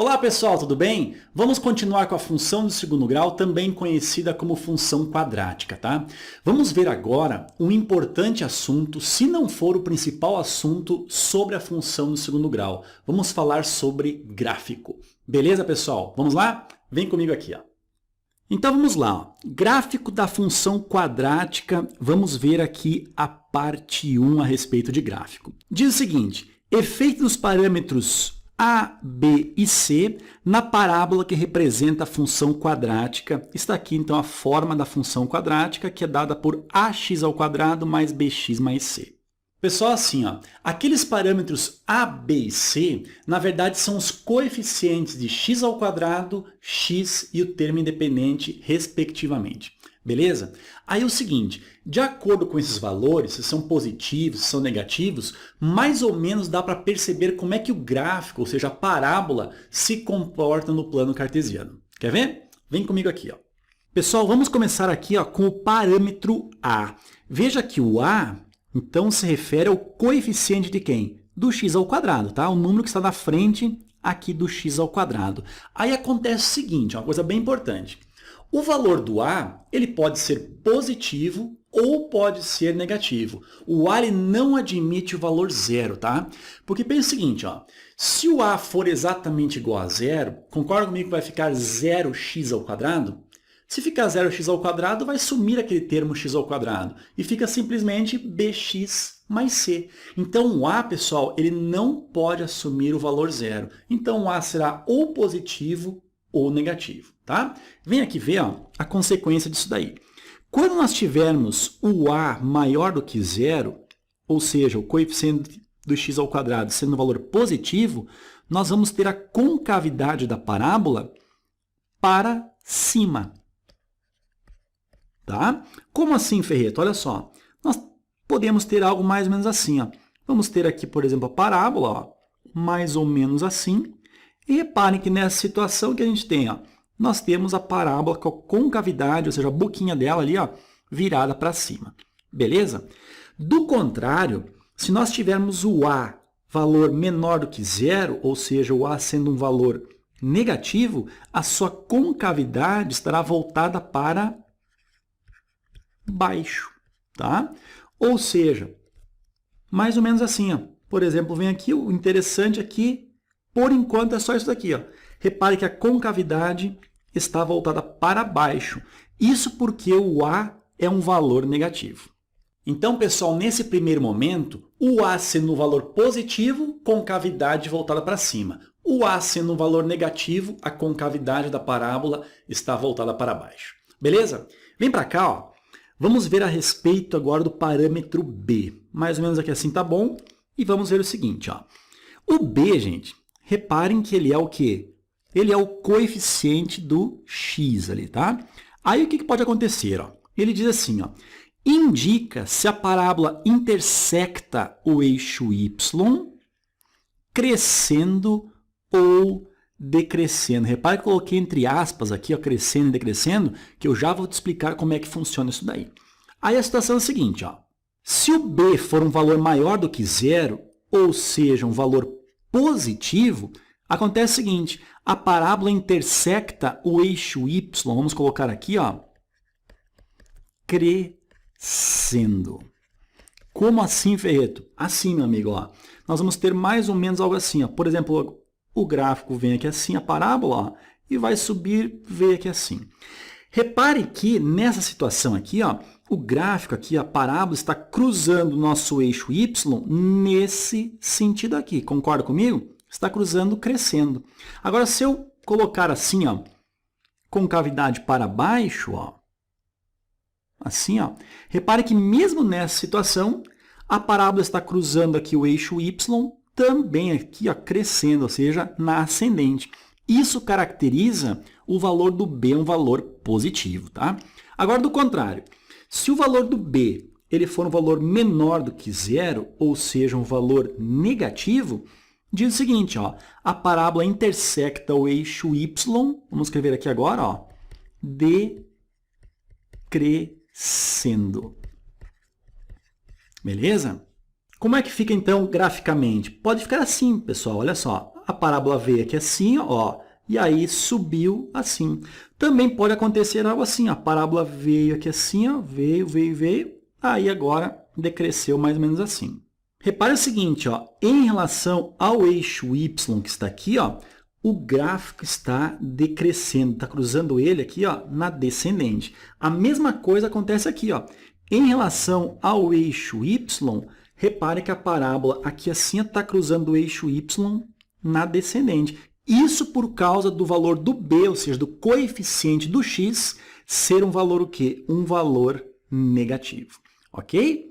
Olá pessoal, tudo bem? Vamos continuar com a função do segundo grau, também conhecida como função quadrática, tá? Vamos ver agora um importante assunto, se não for o principal assunto sobre a função do segundo grau. Vamos falar sobre gráfico. Beleza, pessoal? Vamos lá? Vem comigo aqui, ó. Então vamos lá, ó. Gráfico da função quadrática, vamos ver aqui a parte 1 a respeito de gráfico. Diz o seguinte: efeito dos parâmetros a, B e C na parábola que representa a função quadrática. Está aqui, então, a forma da função quadrática, que é dada por ax² mais bx mais c. Pessoal, assim, ó, aqueles parâmetros a, b e c, na verdade, são os coeficientes de x², x e o termo independente, respectivamente. Beleza? Aí é o seguinte, de acordo com esses valores, se são positivos, se são negativos, mais ou menos dá para perceber como é que o gráfico, ou seja, a parábola, se comporta no plano cartesiano. Quer ver? Vem comigo aqui, ó. Pessoal, vamos começar aqui, ó, com o parâmetro a. Veja que o a, então, se refere ao coeficiente de quem? Do x², tá? O número que está na frente aqui do x². Aí acontece o seguinte, uma coisa bem importante. O valor do a, ele pode ser positivo ou pode ser negativo. O a ele não admite o valor zero, tá? Porque pensa o seguinte, ó, se o a for exatamente igual a zero, concorda comigo que vai ficar 0x²? Se ficar 0x², vai sumir aquele termo x² e fica simplesmente bx mais c. Então, o a, pessoal, ele não pode assumir o valor zero. Então, o a será ou positivo ou negativo, tá? Vem aqui ver, ó, a consequência disso daí. Quando nós tivermos o a maior do que zero, ou seja, o coeficiente do x² sendo um valor positivo, nós vamos ter a concavidade da parábola para cima. Tá? Como assim, Ferreto? Olha só, nós podemos ter algo mais ou menos assim. Ó. Vamos ter aqui, por exemplo, a parábola, ó, mais ou menos assim. E reparem que nessa situação que a gente tem, ó, nós temos a parábola com a concavidade, ou seja, a boquinha dela ali, ó, virada para cima. Beleza? Do contrário, se nós tivermos o a valor menor do que zero, ou seja, o a sendo um valor negativo, a sua concavidade estará voltada para baixo, tá? Ou seja, mais ou menos assim, ó. Por exemplo, vem aqui, o interessante aqui, por enquanto é só isso daqui, ó. Repare que a concavidade está voltada para baixo. Isso porque o a é um valor negativo. Então, pessoal, nesse primeiro momento, o a sendo um valor positivo, concavidade voltada para cima. O a sendo um valor negativo, a concavidade da parábola está voltada para baixo. Beleza? Vem para cá, ó. Vamos ver a respeito agora do parâmetro b. Mais ou menos aqui assim tá bom. E vamos ver o seguinte, ó. O b, gente, reparem que ele é o quê? Ele é o coeficiente do x ali, tá? Aí o que pode acontecer, ó? Ele diz assim, ó. Indica se a parábola intersecta o eixo y crescendo ou decrescendo. Repare que eu coloquei entre aspas aqui, ó, crescendo e decrescendo, que eu já vou te explicar como é que funciona isso daí. Aí a situação é a seguinte, ó. Se o b for um valor maior do que zero, ou seja, um valor positivo, acontece o seguinte, a parábola intersecta o eixo y, vamos colocar aqui, ó, crescendo. Como assim, Ferreto? Assim, meu amigo, ó. Nós vamos ter mais ou menos algo assim, ó. Por exemplo, o gráfico vem aqui assim, a parábola, ó, e vai subir, vem aqui assim. Repare que nessa situação aqui, ó, o gráfico aqui, a parábola está cruzando o nosso eixo y nesse sentido aqui. Concorda comigo? Está cruzando, crescendo. Agora, se eu colocar assim, ó, concavidade para baixo, ó, assim, ó, repare que mesmo nessa situação, a parábola está cruzando aqui o eixo y, também aqui, ó, crescendo, ou seja, na ascendente. Isso caracteriza o valor do b, um valor positivo, tá? Agora, do contrário, se o valor do b ele for um valor menor do que zero, ou seja, um valor negativo, diz o seguinte, ó, a parábola intersecta o eixo y, vamos escrever aqui agora, ó, decrescendo. Beleza? Como é que fica, então, graficamente? Pode ficar assim, pessoal, olha só. a parábola veio aqui assim, ó, e aí subiu assim. Também pode acontecer algo assim, ó, a parábola veio aqui assim, ó, veio, aí agora decresceu mais ou menos assim. Repare o seguinte, ó, em relação ao eixo y que está aqui, ó, o gráfico está decrescendo, está cruzando ele aqui, ó, na descendente. A mesma coisa acontece aqui, ó. Em relação ao eixo y, repare que a parábola aqui assim está cruzando o eixo y na descendente. Isso por causa do valor do b, ou seja, do coeficiente do x, ser um valor o quê? Um valor negativo, ok?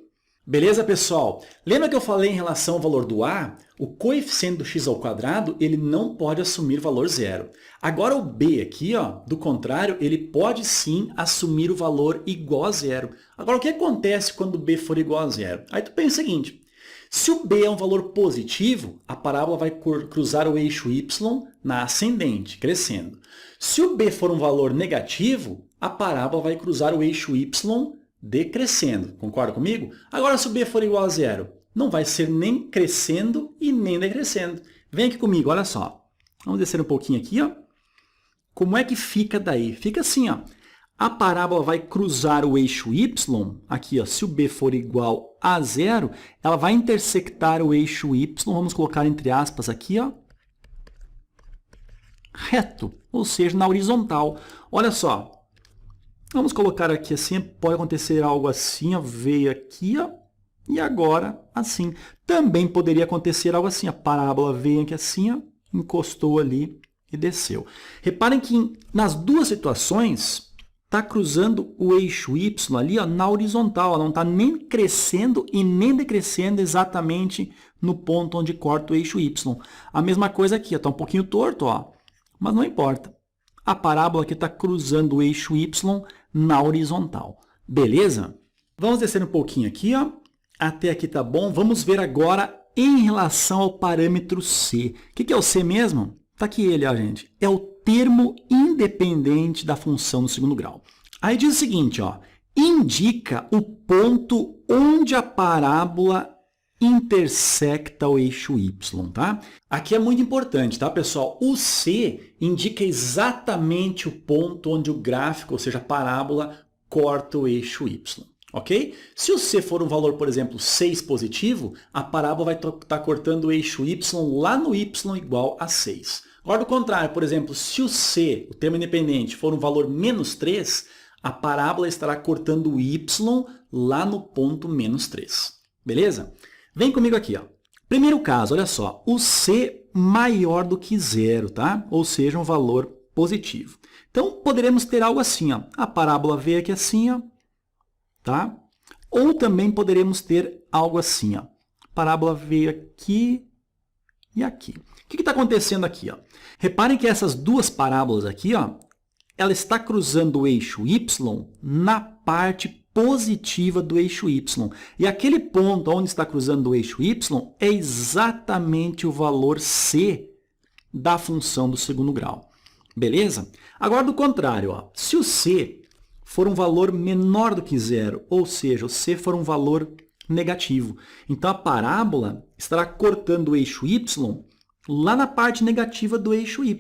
Beleza, pessoal? Lembra que eu falei em relação ao valor do a? O coeficiente do x ao quadrado, ele não pode assumir valor zero. Agora o b aqui, ó, do contrário, ele pode sim assumir o valor igual a zero. Agora, o que acontece quando o b for igual a zero? Aí tu pensa o seguinte, se o b é um valor positivo, a parábola vai cruzar o eixo y na ascendente, crescendo. Se o b for um valor negativo, a parábola vai cruzar o eixo y decrescendo. Concorda comigo? Agora, se o b for igual a zero, não vai ser nem crescendo e nem decrescendo. Vem aqui comigo, olha só. Vamos descer um pouquinho aqui, ó. Como é que fica daí? Fica assim, ó. A parábola vai cruzar o eixo y, aqui, ó, se o b for igual a zero, ela vai intersectar o eixo y, vamos colocar entre aspas aqui, ó, reto, ou seja, na horizontal. Olha só, vamos colocar aqui assim, pode acontecer algo assim, ó, veio aqui, ó, e agora assim. Também poderia acontecer algo assim, a parábola veio aqui assim, ó, encostou ali e desceu. Reparem que nas duas situações, está cruzando o eixo y ali, ó, na horizontal, ó, não está nem crescendo e nem decrescendo exatamente no ponto onde corta o eixo y. A mesma coisa aqui, está um pouquinho torto, ó, mas não importa. A parábola aqui está cruzando o eixo y na horizontal. Beleza? Vamos descer um pouquinho aqui, ó. Até aqui tá bom. Vamos ver agora em relação ao parâmetro c. O que é o c mesmo? Está aqui ele, ó, gente. É o termo independente da função do segundo grau. Aí diz o seguinte, ó, indica o ponto onde a parábola intersecta o eixo y, tá? Aqui é muito importante, tá, pessoal? O C indica exatamente o ponto onde o gráfico, ou seja, a parábola, corta o eixo y, ok? Se o C for um valor, por exemplo, 6 positivo, a parábola vai estar cortando o eixo y lá no y igual a 6. Agora, do contrário, por exemplo, se o C, o termo independente, for um valor menos 3, a parábola estará cortando o y lá no ponto menos 3. Beleza? Vem comigo aqui, ó. Primeiro caso, olha só, o C maior do que 0, tá? Ou seja, um valor positivo. Então, poderemos ter algo assim, ó. A parábola veio aqui assim, ó, tá? Ou também poderemos ter algo assim, ó. A parábola veio aqui e aqui. O que está acontecendo aqui, ó? Reparem que essas duas parábolas aqui, ó, ela está cruzando o eixo y na parte positiva do eixo y. E aquele ponto onde está cruzando o eixo y é exatamente o valor c da função do segundo grau. Beleza? Agora, do contrário, ó, se o c for um valor menor do que 0, ou seja, o c for um valor negativo, então a parábola estará cortando o eixo y lá na parte negativa do eixo y.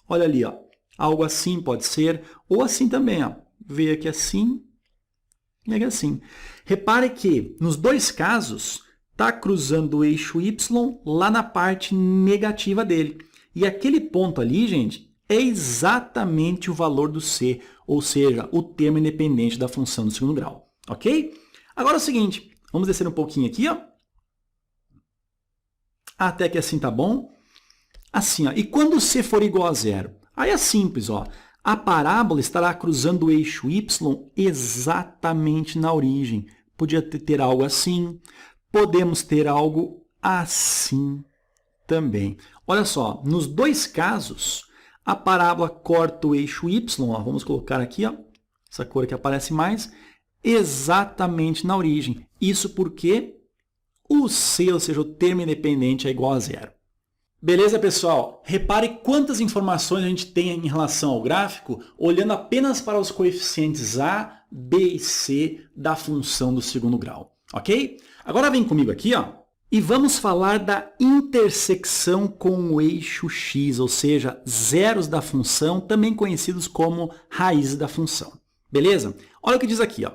Olha ali, ó, algo assim pode ser, ou assim também, ó, veio aqui assim e aqui assim. Repare que, nos dois casos, está cruzando o eixo y lá na parte negativa dele. E aquele ponto ali, gente, é exatamente o valor do c, ou seja, o termo independente da função do segundo grau. Ok? Agora é o seguinte, vamos descer um pouquinho aqui, ó. Até que assim tá bom. Assim, ó. E quando c for igual a 0? Aí é simples, ó. A parábola estará cruzando o eixo y exatamente na origem. Podia ter algo assim, podemos ter algo assim também. Olha só, nos dois casos, a parábola corta o eixo y, ó, vamos colocar aqui, ó, essa cor que aparece mais, exatamente na origem. Isso porque o c, ou seja, o termo independente, é igual a 0. Beleza, pessoal? Repare quantas informações a gente tem em relação ao gráfico, olhando apenas para os coeficientes a, b e c da função do segundo grau. Ok? Agora vem comigo aqui, ó. E vamos falar da intersecção com o eixo x, ou seja, zeros da função, também conhecidos como raízes da função. Beleza? Olha o que diz aqui, ó.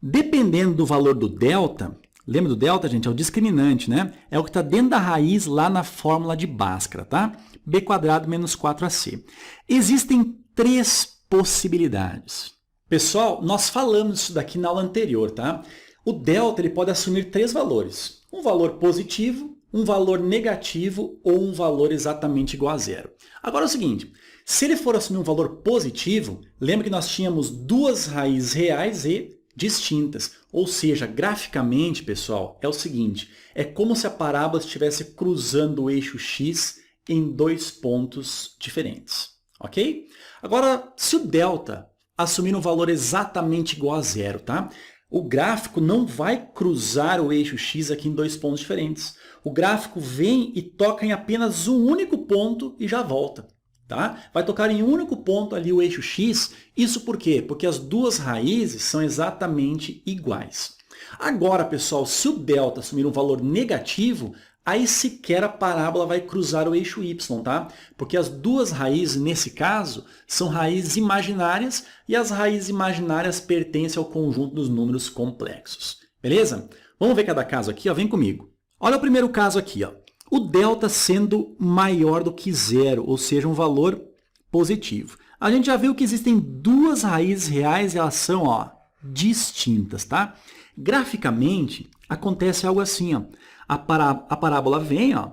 Dependendo do valor do delta, lembra do delta, gente? É o discriminante, né? É o que está dentro da raiz lá na fórmula de Bhaskara, tá? b² menos 4ac. Existem três possibilidades. Pessoal, nós falamos isso daqui na aula anterior, tá? O delta ele pode assumir três valores. Um valor positivo, um valor negativo ou um valor exatamente igual a zero. Agora é o seguinte, se ele for assumir um valor positivo, lembra que nós tínhamos duas raízes reais e distintas. Ou seja, graficamente, pessoal, é o seguinte, é como se a parábola estivesse cruzando o eixo x em dois pontos diferentes. Ok? Agora, se o delta assumir um valor exatamente igual a zero, tá? O gráfico não vai cruzar o eixo x aqui em dois pontos diferentes. O gráfico vem e toca em apenas um único ponto e já volta. Tá? Vai tocar em um único ponto ali o eixo x. Isso por quê? Porque as duas raízes são exatamente iguais. Agora, pessoal, se o delta assumir um valor negativo, aí sequer a parábola vai cruzar o eixo y, tá? Porque as duas raízes, nesse caso, são raízes imaginárias e as raízes imaginárias pertencem ao conjunto dos números complexos. Beleza? Vamos ver cada caso aqui, ó. Vem comigo. Olha o primeiro caso aqui, ó. O delta sendo maior do que zero, ou seja, um valor positivo. A gente já viu que existem duas raízes reais e elas são, ó, distintas, tá? Graficamente, acontece algo assim, ó. A parábola vem, ó,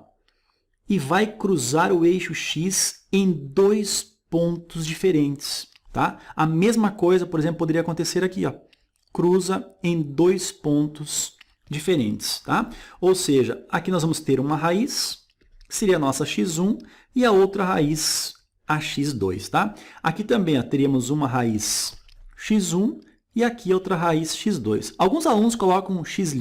e vai cruzar o eixo x em dois pontos diferentes, tá? A mesma coisa, por exemplo, poderia acontecer aqui, ó. Cruza em dois pontos diferentes, tá? Ou seja, aqui nós vamos ter uma raiz, que seria a nossa x1, e a outra raiz, a x2, tá? Aqui também ó, teríamos uma raiz x1 e aqui outra raiz x2. Alguns alunos colocam x',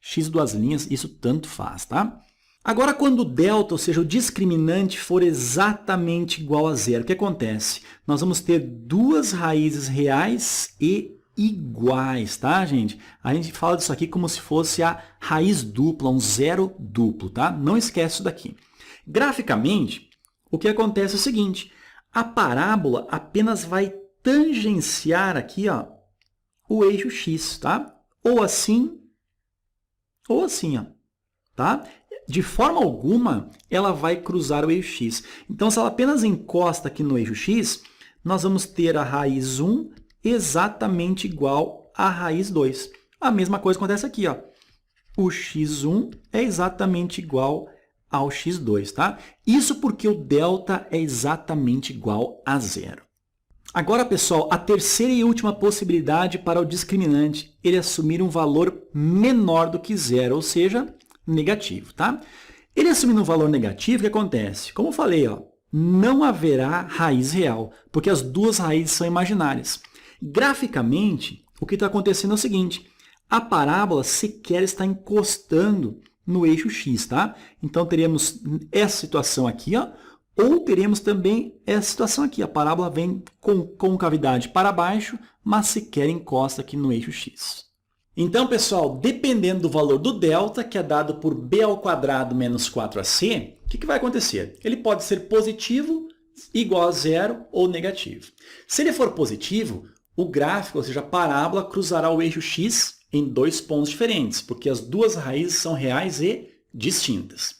x2', isso tanto faz, tá? Agora, quando o delta, ou seja, o discriminante, for exatamente igual a zero, o que acontece? Nós vamos ter duas raízes reais e iguais, tá, gente? A gente fala disso aqui como se fosse a raiz dupla, um zero duplo, tá? Não esquece isso daqui. Graficamente, o que acontece é o seguinte, a parábola apenas vai tangenciar aqui, ó, o eixo x, tá? Ou assim, ó, tá? De forma alguma, ela vai cruzar o eixo x. Então, se ela apenas encosta aqui no eixo x, nós vamos ter a raiz 1 exatamente igual à raiz 2. A mesma coisa acontece aqui, ó. O x1 é exatamente igual ao x2, tá? Isso porque o delta é exatamente igual a zero. Agora, pessoal, a terceira e última possibilidade para o discriminante, ele assumir um valor menor do que zero, ou seja, negativo, tá? Ele assumindo um valor negativo, o que acontece? Como eu falei, ó, não haverá raiz real, porque as duas raízes são imaginárias. Graficamente, o que está acontecendo é o seguinte, a parábola sequer está encostando no eixo x, tá? Então, teremos essa situação aqui, ó, ou teremos também essa situação aqui, a parábola vem com concavidade para baixo, mas sequer encosta aqui no eixo x. Então, pessoal, dependendo do valor do delta, que é dado por b² menos 4ac, o que vai acontecer? Ele pode ser positivo, igual a zero, ou negativo. Se ele for positivo, o gráfico, ou seja, a parábola, cruzará o eixo x em dois pontos diferentes, porque as duas raízes são reais e distintas.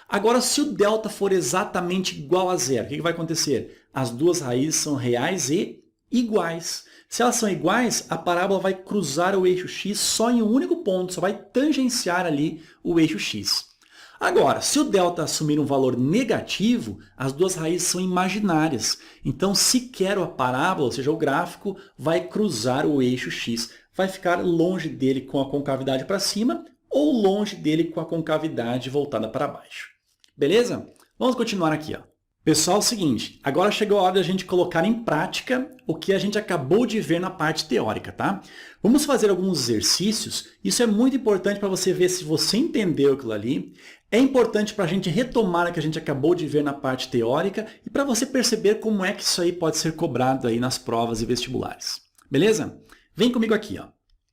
Agora, se o delta for exatamente igual a zero, o que vai acontecer? As duas raízes são reais e iguais. Se elas são iguais, a parábola vai cruzar o eixo x só em um único ponto, só vai tangenciar ali o eixo x. Agora, se o delta assumir um valor negativo, as duas raízes são imaginárias. Então, sequer a parábola, ou seja, o gráfico, vai cruzar o eixo x. Vai ficar longe dele com a concavidade para cima ou longe dele com a concavidade voltada para baixo. Beleza? Vamos continuar aqui, ó. Pessoal, é o seguinte, agora chegou a hora de a gente colocar em prática o que a gente acabou de ver na parte teórica, tá? Vamos fazer alguns exercícios, isso é muito importante para você ver se você entendeu aquilo ali, é importante para a gente retomar o que a gente acabou de ver na parte teórica e para você perceber como é que isso aí pode ser cobrado aí nas provas e vestibulares. Beleza? Vem comigo aqui, ó.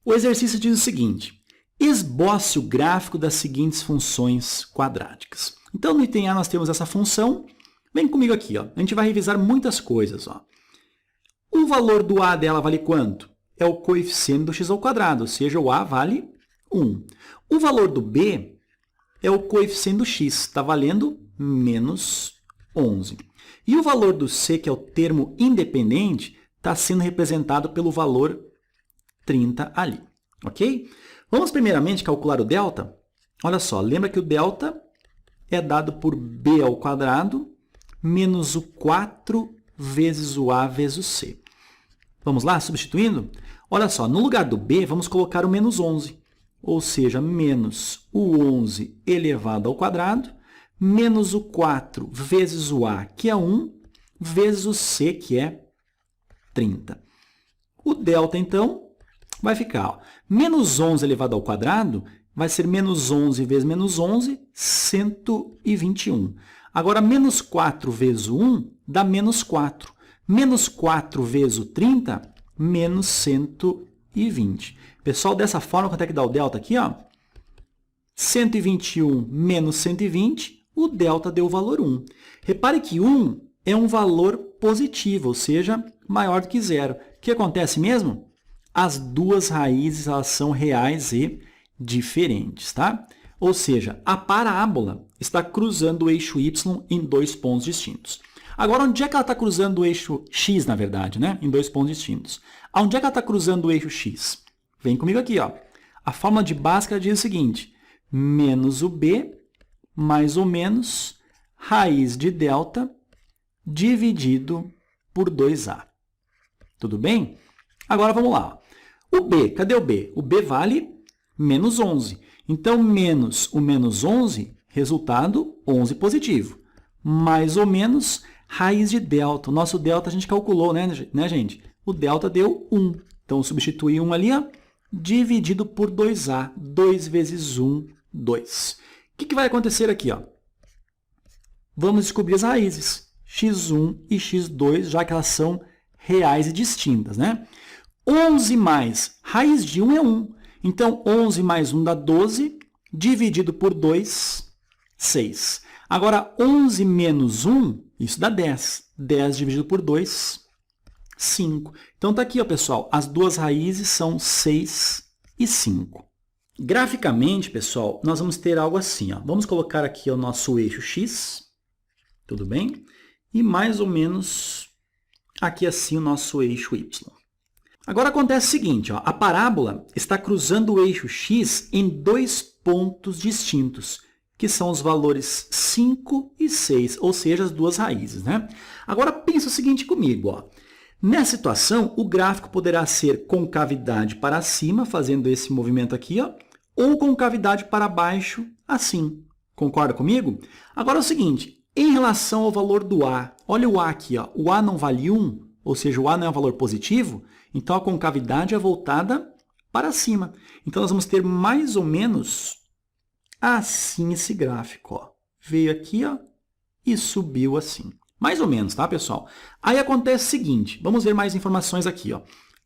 O exercício diz o seguinte, Esboce o gráfico das seguintes funções quadráticas. Então, no item A, nós temos essa função. Vem comigo aqui, ó. A gente vai revisar muitas coisas. Ó. O valor do A dela vale quanto? É o coeficiente do x ao quadrado, ou seja, o A vale 1. O valor do B é o coeficiente do x, está valendo menos 11. E o valor do C, que é o termo independente, está sendo representado pelo valor 30 ali, ok? Vamos primeiramente calcular o delta. Olha só, lembra que o delta é dado por b ao quadrado menos o 4 vezes o a vezes o c. Vamos lá, substituindo? Olha só, no lugar do b, vamos colocar o menos 11, ou seja, menos o 11 elevado ao quadrado, menos o 4 vezes o a, que é 1, vezes o c, que é 30. O delta, então, vai ficar, ó, menos 11 elevado ao quadrado vai ser menos 11 vezes menos 11, 121. Agora, menos 4 vezes o 1 dá menos 4. Menos 4 vezes o 30, menos 120. Pessoal, dessa forma, quanto é que dá o delta aqui? Ó? 121 menos 120, o delta deu o valor 1. Repare que 1 é um valor positivo, ou seja, maior do que zero. O que acontece mesmo? As duas raízes elas são reais e diferentes, tá? Ou seja, a parábola está cruzando o eixo y em dois pontos distintos. Agora, onde é que ela está cruzando o eixo x, na verdade, né? Em dois pontos distintos. Onde é que ela está cruzando o eixo x? Vem comigo aqui, ó. A fórmula de Bhaskara diz o seguinte, menos o b mais ou menos raiz de delta dividido por 2a. Tudo bem? Agora, vamos lá. O b, cadê o b? O b vale menos 11. Então, menos o menos 11, resultado 11 positivo. Mais ou menos raiz de delta. O nosso delta a gente calculou, né, gente? O delta deu 1. Então, substitui 1 ali, ó, dividido por 2a. 2 vezes 1, 2. O que vai acontecer aqui? Ó? Vamos descobrir as raízes. x1 e x2, já que elas são reais e distintas, né? 11 mais raiz de 1 é 1. Então, 11 mais 1 dá 12, dividido por 2, 6. Agora, 11 menos 1, isso dá 10. 10 dividido por 2, 5. Então, está aqui, ó, pessoal, as duas raízes são 6 e 5. Graficamente, pessoal, nós vamos ter algo assim. Ó. Vamos colocar aqui o nosso eixo x, tudo bem? E mais ou menos aqui assim o nosso eixo y. Agora acontece o seguinte, ó, a parábola está cruzando o eixo x em dois pontos distintos, que são os valores 5 e 6, ou seja, as duas raízes, né? Agora pensa o seguinte comigo, ó. Nessa situação, o gráfico poderá ser concavidade para cima, fazendo esse movimento aqui, ó, ou concavidade para baixo, assim. Concorda comigo? Agora é o seguinte, em relação ao valor do a, olha o a aqui, ó, o a não vale 1, ou seja, o a não é um valor positivo, então a concavidade é voltada para cima. Então, nós vamos ter mais ou menos assim esse gráfico. Ó. Veio aqui, ó, e subiu assim. Mais ou menos, tá, pessoal? Aí acontece o seguinte, vamos ver mais informações aqui.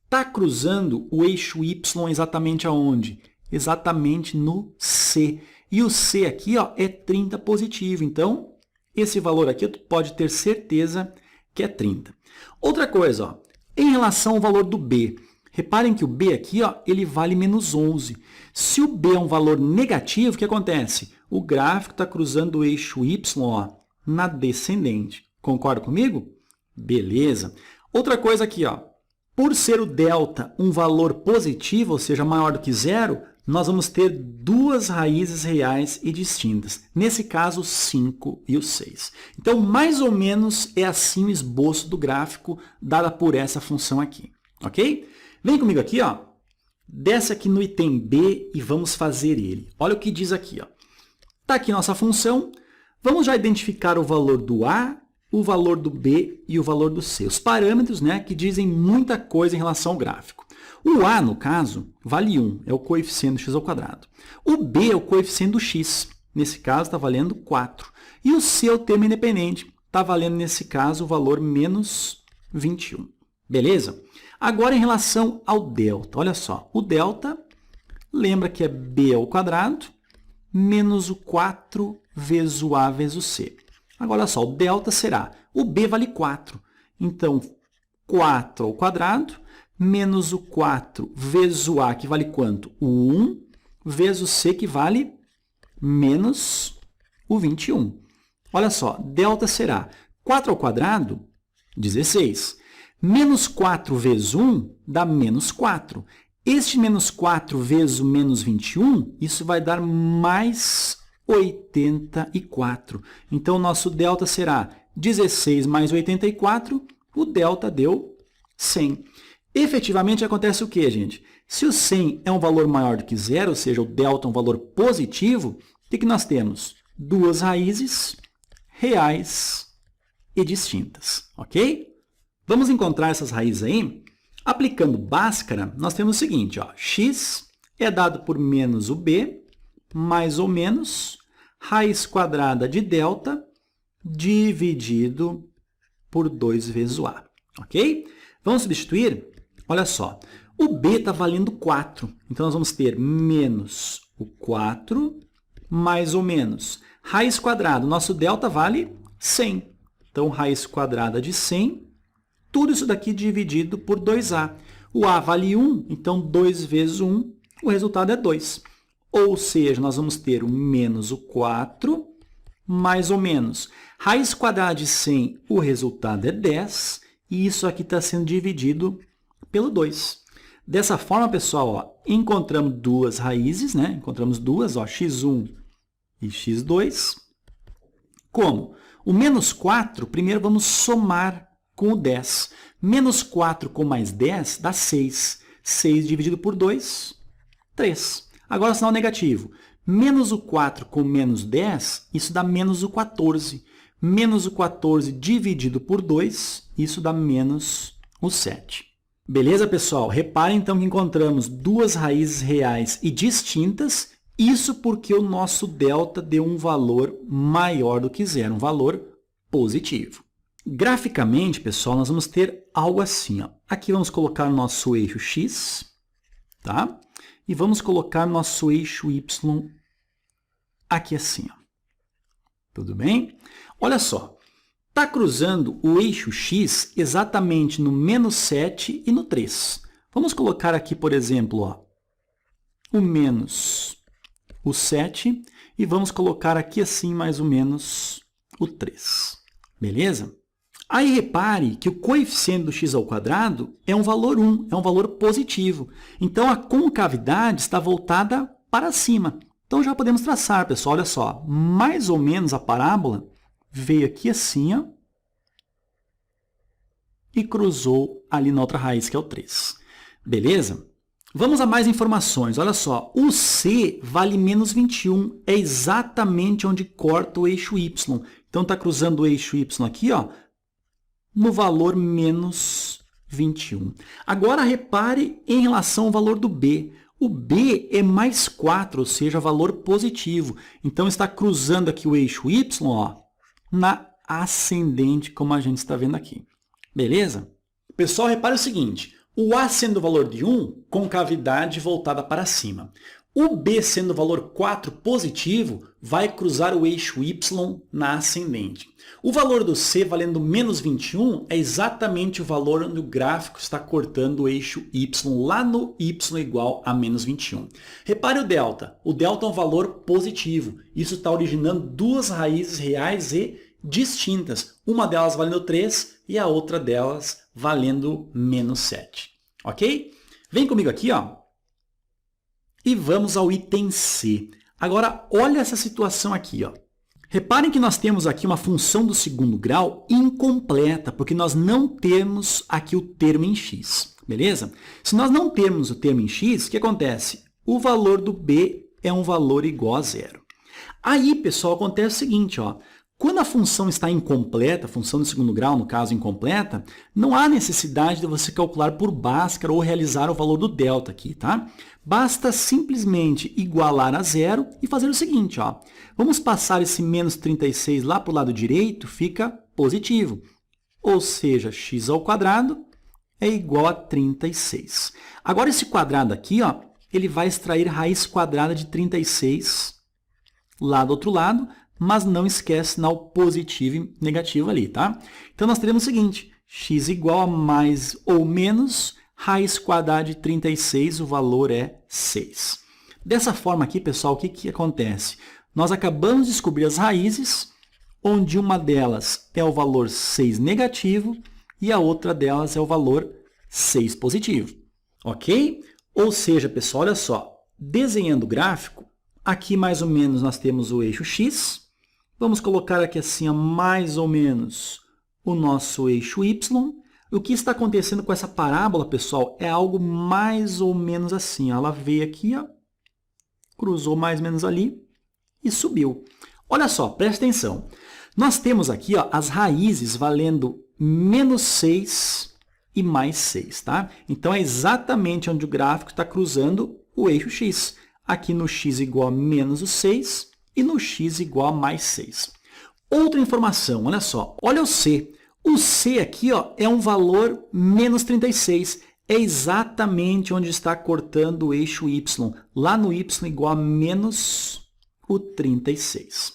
Está cruzando o eixo y exatamente aonde? Exatamente no C. E o C aqui, ó, é 30 positivo. Então, esse valor aqui tu pode ter certeza que é 30. Outra coisa, ó, em relação ao valor do B, reparem que o B aqui, ó, ele vale menos 11. Se o B é um valor negativo, o que acontece? O gráfico está cruzando o eixo y, ó, na descendente. Concorda comigo? Beleza. Outra coisa aqui, ó, por ser o delta um valor positivo, ou seja, maior do que zero, nós vamos ter duas raízes reais e distintas. Nesse caso, 5 e o 6. Então, mais ou menos é assim o esboço do gráfico dada por essa função aqui. Ok? Vem comigo aqui, ó. Desce aqui no item B e vamos fazer ele. Olha o que diz aqui. Está aqui nossa função. Vamos já identificar o valor do A, o valor do B e o valor do C. Os parâmetros, né, que dizem muita coisa em relação ao gráfico. O A, no caso, vale 1, é o coeficiente do x ao quadrado. O B é o coeficiente do x, nesse caso está valendo 4. E o C é o termo independente, está valendo, nesse caso, o valor menos 21. Beleza? Agora, em relação ao delta, olha só, o delta lembra que é b ao quadrado menos o 4 vezes o a vezes o c. Agora, olha só, o delta será, o b vale 4, então 4 ao quadrado menos o 4 vezes o a, que vale quanto? O 1, vezes o c, que vale menos o 21. Olha só, delta será 4 ao quadrado, 16. Menos 4 vezes 1 dá menos 4. Este menos 4 vezes o menos 21, isso vai dar mais 84. Então, o nosso delta será 16 mais 84, o delta deu 100. Efetivamente, acontece o quê, gente? Se o 100 é um valor maior do que zero, ou seja, o delta é um valor positivo, o que nós temos? Duas raízes reais e distintas, ok? Vamos encontrar essas raízes aí? Aplicando Bhaskara, nós temos o seguinte, ó, x é dado por menos o b, mais ou menos raiz quadrada de delta dividido por 2 vezes o a, ok? Vamos substituir? Olha só, o b está valendo 4, então nós vamos ter menos o 4 mais ou menos raiz quadrada. Nosso delta vale 100, então raiz quadrada de 100, tudo isso daqui dividido por 2a. O a vale 1, então 2 vezes 1, o resultado é 2. Ou seja, nós vamos ter o menos o 4, mais ou menos raiz quadrada de 100, o resultado é 10, e isso aqui está sendo dividido pelo 2. Dessa forma, pessoal, ó, encontramos duas raízes, né? Encontramos duas, ó, x1 e x2. Como? O menos 4, primeiro vamos somar com o 10. Menos 4 com mais 10 dá 6. 6 dividido por 2, 3. Agora, sinal negativo. Menos o 4 com menos 10, isso dá menos o 14. Menos o 14 dividido por 2, isso dá menos o 7. Beleza, pessoal? Reparem, então, que encontramos duas raízes reais e distintas. Isso porque o nosso delta deu um valor maior do que zero, um valor positivo. Graficamente, pessoal, nós vamos ter algo assim, ó. Aqui vamos colocar o nosso eixo x, tá? E vamos colocar nosso eixo y aqui assim, ó. Tudo bem? Olha só, está cruzando o eixo x exatamente no menos 7 e no 3. Vamos colocar aqui, por exemplo, ó, o menos o 7 e vamos colocar aqui assim mais ou menos o 3. Beleza? Aí repare que o coeficiente do x ao quadrado é um valor 1, é um valor positivo. Então, a concavidade está voltada para cima. Então, já podemos traçar, pessoal. Olha só, mais ou menos a parábola veio aqui assim, ó, e cruzou ali na outra raiz, que é o 3. Beleza? Vamos a mais informações. Olha só, o c vale menos 21. É exatamente onde corta o eixo y. Então, está cruzando o eixo y aqui, ó, no valor menos 21. Agora, repare em relação ao valor do b. O b é mais 4, ou seja, valor positivo. Então, está cruzando aqui o eixo y, ó, na ascendente, como a gente está vendo aqui. Beleza? Pessoal, repare o seguinte. O a sendo o valor de 1, concavidade voltada para cima. O b sendo o valor 4 positivo, vai cruzar o eixo y na ascendente. O valor do c valendo menos 21 é exatamente o valor onde o gráfico está cortando o eixo y, lá no y igual a menos 21. Repare o delta. O delta é um valor positivo. Isso está originando duas raízes reais e distintas. Uma delas valendo 3 e a outra delas valendo menos 7. Ok? Vem comigo aqui, ó. E vamos ao item C. Agora, olha essa situação aqui, ó. Reparem que nós temos aqui uma função do segundo grau incompleta, porque nós não temos aqui o termo em x, beleza? Se nós não temos o termo em x, o que acontece? O valor do b é um valor igual a zero. Aí, pessoal, acontece o seguinte, ó. Quando a função está incompleta, a função do segundo grau, no caso incompleta, não há necessidade de você calcular por Bhaskara ou realizar o valor do delta aqui, tá? Basta simplesmente igualar a zero e fazer o seguinte, ó. Vamos passar esse menos 36 lá para o lado direito, fica positivo. Ou seja, x ao quadrado é igual a 36. Agora, esse quadrado aqui, ó, ele vai extrair raiz quadrada de 36 lá do outro lado, mas não esquece sinal positivo e negativo ali, tá? Então, nós teremos o seguinte, x igual a mais ou menos raiz quadrada de 36, o valor é 6. Dessa forma aqui, pessoal, o que acontece? Nós acabamos de descobrir as raízes, onde uma delas é o valor 6 negativo e a outra delas é o valor 6 positivo, ok? Ou seja, pessoal, olha só, desenhando o gráfico, aqui mais ou menos nós temos o eixo x, vamos colocar aqui assim, ó, mais ou menos o nosso eixo y. O que está acontecendo com essa parábola, pessoal, é algo mais ou menos assim, ó. Ela veio aqui, ó, cruzou mais ou menos ali e subiu. Olha só, presta atenção. Nós temos aqui, ó, as raízes valendo menos 6 e mais 6, tá? Então, é exatamente onde o gráfico está cruzando o eixo x. Aqui no x igual a menos o 6 e no x igual a mais 6. Outra informação, olha só, olha o c. O c aqui, ó, é um valor menos 36. É exatamente onde está cortando o eixo y. Lá no y igual a menos o 36.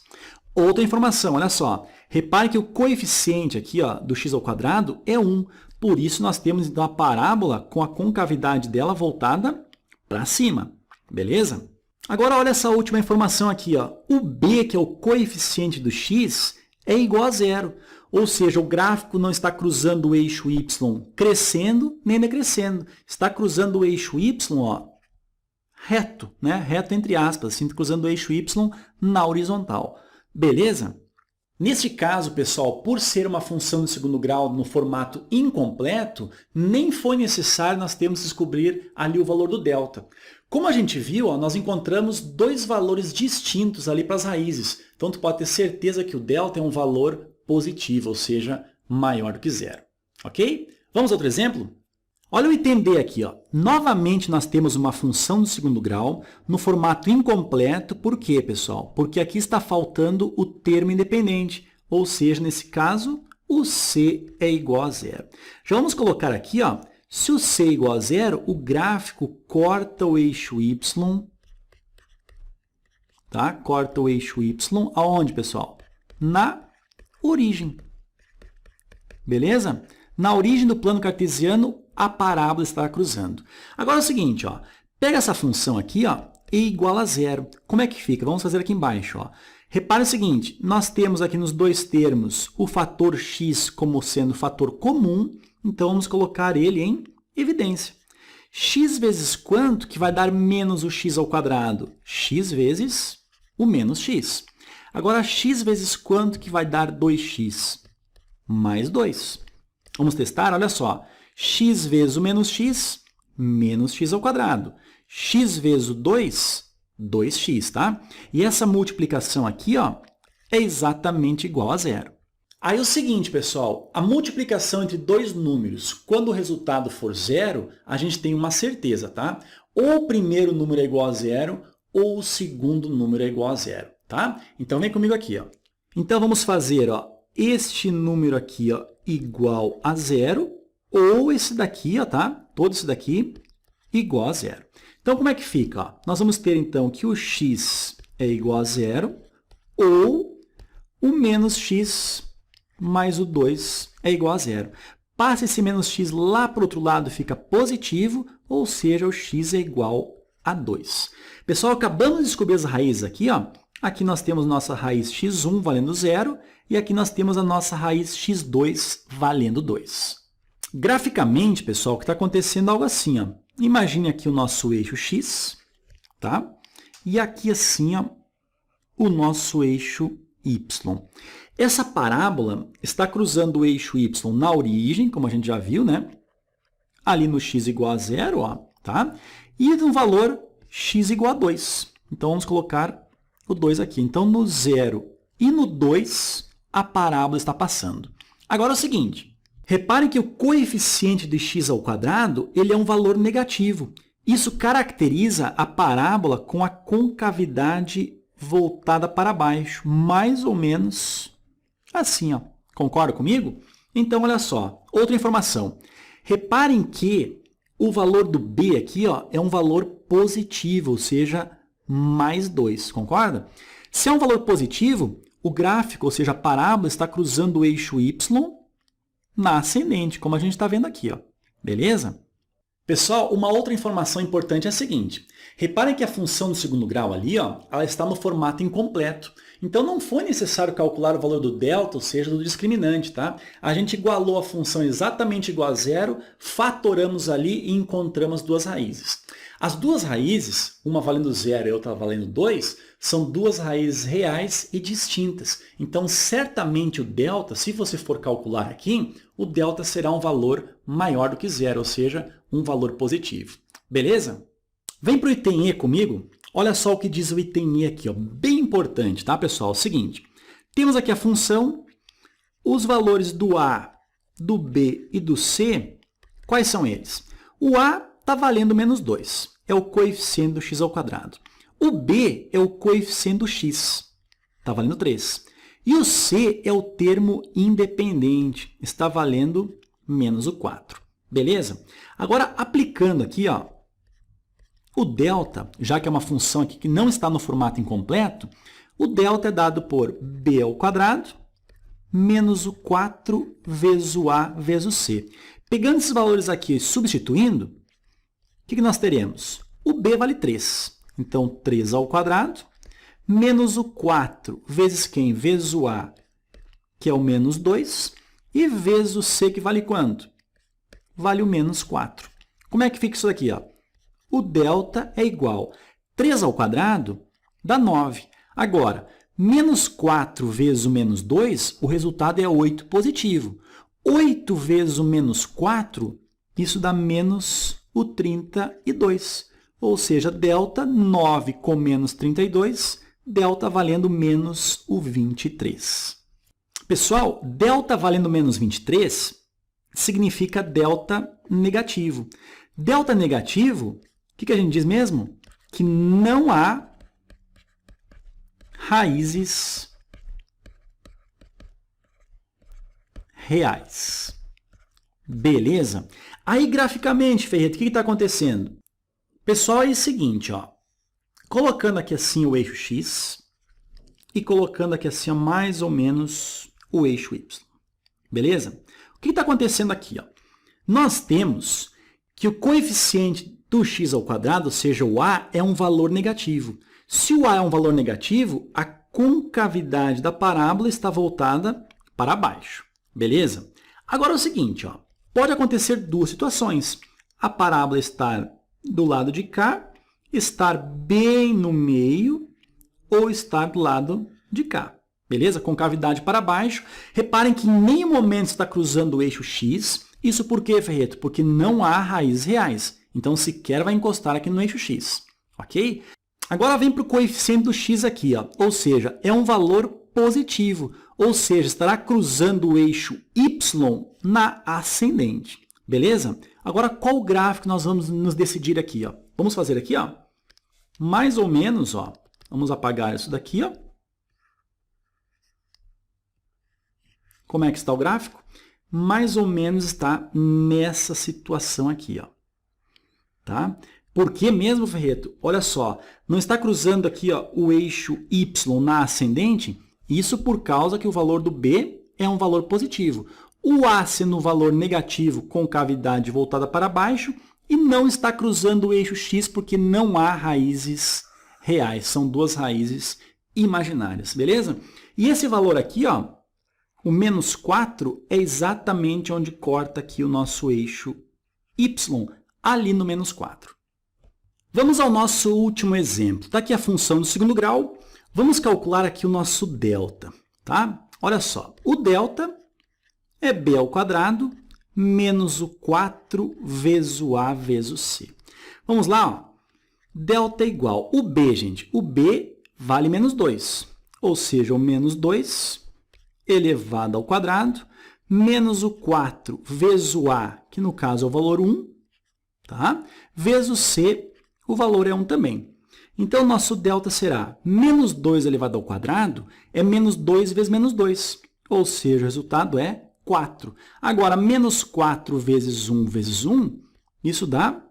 Outra informação, olha só. Repare que o coeficiente aqui, ó, do x ao quadrado é 1. Por isso, nós temos então a parábola com a concavidade dela voltada para cima. Beleza? Agora, olha essa última informação aqui, ó. O b, que é o coeficiente do x, é igual a 0. Ou seja, o gráfico não está cruzando o eixo y crescendo nem decrescendo. Está cruzando o eixo y, ó, reto, né? Reto entre aspas, assim, cruzando o eixo y na horizontal. Beleza? Neste caso, pessoal, por ser uma função de segundo grau no formato incompleto, nem foi necessário nós termos que descobrir ali o valor do delta. Como a gente viu, ó, nós encontramos dois valores distintos ali para as raízes. Então, tu pode ter certeza que o delta é um valor positivo, ou seja, maior do que 0. Ok? Vamos a outro exemplo? Olha o item B aqui, ó. Novamente, nós temos uma função do segundo grau no formato incompleto. Por quê, pessoal? Porque aqui está faltando o termo independente, ou seja, nesse caso, o c é igual a 0. Já vamos colocar aqui, ó, se o c é igual a 0, o gráfico corta o eixo y, tá? Corta o eixo y, aonde, pessoal? Na origem. Beleza? Na origem do plano cartesiano, a parábola está cruzando. Agora é o seguinte, ó, pega essa função aqui, ó, e igual a 0. Como é que fica? Vamos fazer aqui embaixo. Ó. Repare o seguinte, nós temos aqui nos dois termos o fator x como sendo fator comum, então vamos colocar ele em evidência. X vezes quanto que vai dar menos o x ao quadrado? X vezes o menos x. Agora, x vezes quanto que vai dar 2x? Mais 2. Vamos testar? Olha só. X vezes o menos x ao quadrado. X vezes o 2, 2x, tá? E essa multiplicação aqui, ó, é exatamente igual a 0. Aí é o seguinte, pessoal, a multiplicação entre dois números, quando o resultado for 0, a gente tem uma certeza, tá? Ou o primeiro número é igual a 0, ou o segundo número é igual a 0, tá? Então, vem comigo aqui, ó. Então, vamos fazer, ó, este número aqui, ó, igual a 0, ou esse daqui, ó, tá? Todo esse daqui igual a 0. Então, como é que fica? Ó? Nós vamos ter, então, que o x é igual a 0, ou o menos x mais o 2 é igual a 0. Passa esse menos x lá para o outro lado, fica positivo, ou seja, o x é igual a 2. Pessoal, acabamos de descobrir as raízes aqui, ó. Aqui nós temos nossa raiz x1 valendo 0, e aqui nós temos a nossa raiz x2 valendo 2. Graficamente, pessoal, o que está acontecendo é algo assim, ó. Imagine aqui o nosso eixo x, tá? E aqui assim, ó, o nosso eixo y. Essa parábola está cruzando o eixo y na origem, como a gente já viu, né? Ali no x igual a 0, ó, tá? E no valor x igual a 2. Então, vamos colocar o 2 aqui. Então, no 0 e no 2, a parábola está passando. Agora é o seguinte, reparem que o coeficiente de x ao quadrado, ele é um valor negativo. Isso caracteriza a parábola com a concavidade voltada para baixo, mais ou menos assim, ó. Concorda comigo? Então, olha só, outra informação. Reparem que O valor do b aqui ó, é um valor positivo, ou seja, mais 2, concorda? Se é um valor positivo, o gráfico, ou seja, a parábola, está cruzando o eixo y na ascendente, como a gente está vendo aqui, ó. Beleza? Pessoal, uma outra informação importante é a seguinte. Reparem que a função do segundo grau ali, ó, ela está no formato incompleto. Então, não foi necessário calcular o valor do delta, ou seja, do discriminante, tá? A gente igualou a função exatamente igual a zero, fatoramos ali e encontramos duas raízes. As duas raízes, uma valendo zero e outra valendo 2, são duas raízes reais e distintas. Então, certamente o delta, se você for calcular aqui, o delta será um valor maior do que zero, ou seja, um valor positivo. Beleza? Vem para o item E comigo. Olha só o que diz o item E aqui, ó. Bem importante, tá, pessoal? É o seguinte, temos aqui a função, os valores do A, do B e do C, quais são eles? O A está valendo menos 2, é o coeficiente do x ao quadrado. O B é o coeficiente do x, está valendo 3. E o C é o termo independente, está valendo menos o 4. Beleza? Agora, aplicando aqui, ó, o delta, já que é uma função aqui que não está no formato incompleto, o delta é dado por b ao quadrado menos o 4 vezes o a vezes o c. Pegando esses valores aqui e substituindo, o que nós teremos? O b vale 3. Então, 3 ao quadrado menos o 4 vezes quem? Vezes o a, que é o menos 2, e vezes o c, que vale quanto? Vale o menos 4. Como é que fica isso daqui, ó? O delta é igual a 3 ao quadrado dá 9. Agora, menos 4 vezes o menos 2, o resultado é 8 positivo. 8 vezes o menos 4, isso dá menos o 32. Ou seja, delta 9 com menos 32, delta valendo menos o 23. Pessoal, delta valendo menos 23 significa delta negativo. Delta negativo, o que a gente diz mesmo? Que não há raízes reais. Beleza? Aí, graficamente, Ferreto, o que está acontecendo? Pessoal, é o seguinte, ó. Colocando aqui assim o eixo x e colocando aqui assim mais ou menos o eixo y. Beleza? O que está acontecendo aqui? Ó? Nós temos que o coeficiente do x ao quadrado, ou seja, o a, é um valor negativo. Se o a é um valor negativo, a concavidade da parábola está voltada para baixo. Beleza? Agora é o seguinte, ó, pode acontecer duas situações. A parábola estar do lado de cá, estar bem no meio ou estar do lado de cá. Beleza? Concavidade para baixo. Reparem que em nenhum momento está cruzando o eixo x. Isso por quê, Ferreto? Porque não há raízes reais. Então, sequer vai encostar aqui no eixo x. Ok? Agora, vem para o coeficiente do x aqui. Ó. Ou seja, é um valor positivo. Ou seja, estará cruzando o eixo y na ascendente. Beleza? Agora, qual gráfico nós vamos nos decidir aqui? Ó? Vamos fazer aqui, ó. Mais ou menos, ó. Vamos apagar isso daqui, ó. Como é que está o gráfico? Mais ou menos está nessa situação aqui, ó. Tá? Por que mesmo, Ferreto? Olha só, não está cruzando aqui, ó, o eixo y na ascendente? Isso por causa que o valor do b é um valor positivo. O a sendo um valor negativo com cavidade voltada para baixo e não está cruzando o eixo x porque não há raízes reais. São duas raízes imaginárias, beleza? E esse valor aqui, ó, o menos 4 é exatamente onde corta aqui o nosso eixo y, ali no menos 4. Vamos ao nosso último exemplo. Está aqui a função do segundo grau. Vamos calcular aqui o nosso delta. Tá? Olha só, o delta é b ao quadrado menos o 4 vezes o a vezes o c. Vamos lá, ó. Delta é igual. O b, gente, o b vale menos 2. Ou seja, o menos 2 elevado ao quadrado, menos o 4 vezes o a, que no caso é o valor 1, tá? Vezes o c, o valor é 1 também. Então, nosso delta será menos 2 elevado ao quadrado, é menos 2 vezes menos 2, ou seja, o resultado é 4. Agora, menos 4 vezes 1 vezes 1, Isso dá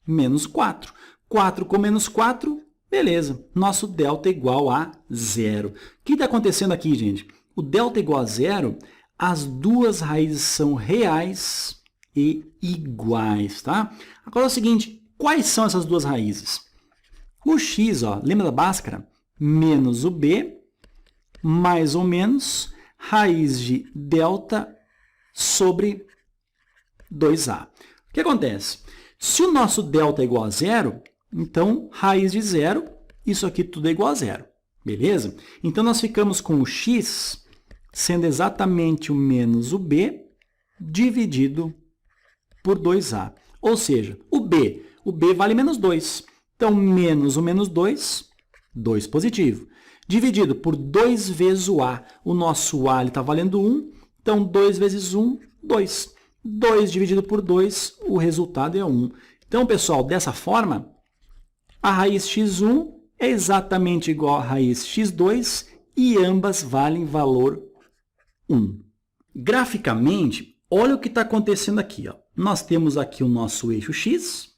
menos 4. 4 com menos 4, beleza. Nosso delta é igual a 0. O que está acontecendo aqui, gente? O delta é igual a 0, as duas raízes são reais e iguais, tá? Agora é o seguinte, quais são essas duas raízes? O x, ó, lembra da Bhaskara? Menos o b, mais ou menos, raiz de delta sobre 2a. O que acontece? Se o nosso delta é igual a 0, então raiz de 0, isso aqui tudo é igual a 0. Beleza? Então, nós ficamos com o x sendo exatamente o menos o b dividido por 2a. Ou seja, o b vale menos 2. Então, menos o menos 2, 2 positivo. Dividido por 2 vezes o a. O nosso a está valendo 1, então 2 vezes 1, 2. 2 dividido por 2, o resultado é 1. Então, pessoal, dessa forma, a raiz x1 é exatamente igual à raiz x2 e ambas valem valor 1. Graficamente, olha o que está acontecendo aqui. Ó. Nós temos aqui o nosso eixo x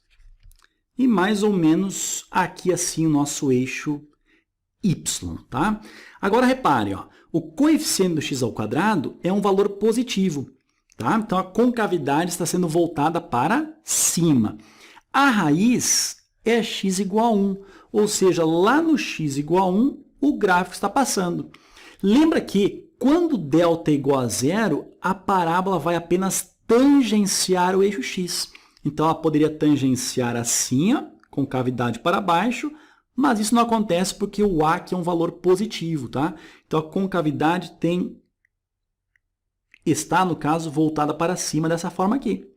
e mais ou menos aqui assim o nosso eixo y. Tá? Agora, repare, ó, o coeficiente do x ao quadrado é um valor positivo. Tá? Então, a concavidade está sendo voltada para cima. A raiz é x igual a 1, ou seja, lá no x igual a 1, o gráfico está passando. Lembra que, quando delta é igual a 0, a parábola vai apenas tangenciar o eixo x. Então, ela poderia tangenciar assim, ó, concavidade para baixo, mas isso não acontece porque o a aqui é um valor positivo. Tá? Então, a concavidade está, no caso, voltada para cima dessa forma aqui.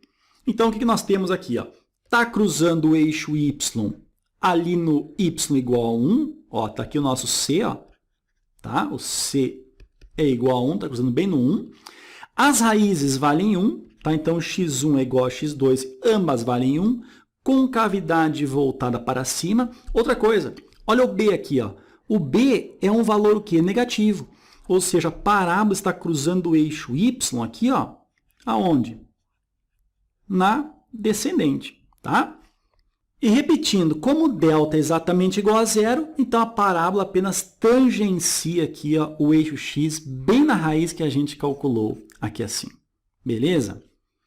Então, o que nós temos aqui? Está cruzando o eixo y ali no y igual a 1. Está aqui o nosso c. Ó, tá? O c é igual a 1, está cruzando bem no 1. As raízes valem 1. Tá? Então, x1 é igual a x2, ambas valem 1. Concavidade voltada para cima. Outra coisa, olha o b aqui. Ó. O b é um valor o quê? Negativo. Ou seja, a parábola está cruzando o eixo y aqui, ó, aonde? Na descendente, tá? E repetindo, como delta é exatamente igual a 0, então a parábola apenas tangencia aqui, ó, o eixo x bem na raiz que a gente calculou aqui assim. Beleza?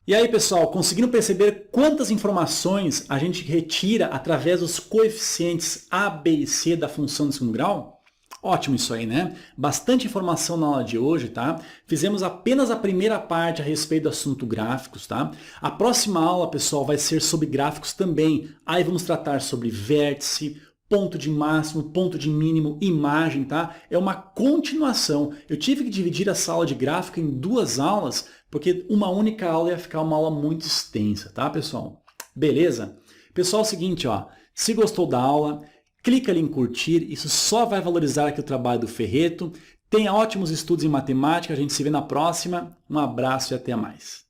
E aí, pessoal, conseguiram perceber quantas informações a gente retira através dos coeficientes a, b e c da função de segundo grau? Ótimo isso aí, né? Bastante informação na aula de hoje, tá? Fizemos apenas a primeira parte a respeito do assunto gráficos, tá? A próxima aula, pessoal, vai ser sobre gráficos também. Aí vamos tratar sobre vértice, ponto de máximo, ponto de mínimo, imagem, tá? É uma continuação. Eu tive que dividir essa aula de gráfico em 2 aulas, porque uma única aula ia ficar uma aula muito extensa, tá, pessoal? Beleza? Pessoal, é o seguinte, ó, se gostou da aula, clica ali em curtir, isso só vai valorizar aqui o trabalho do Ferreto. Tenha ótimos estudos em matemática, a gente se vê na próxima. Um abraço e até mais.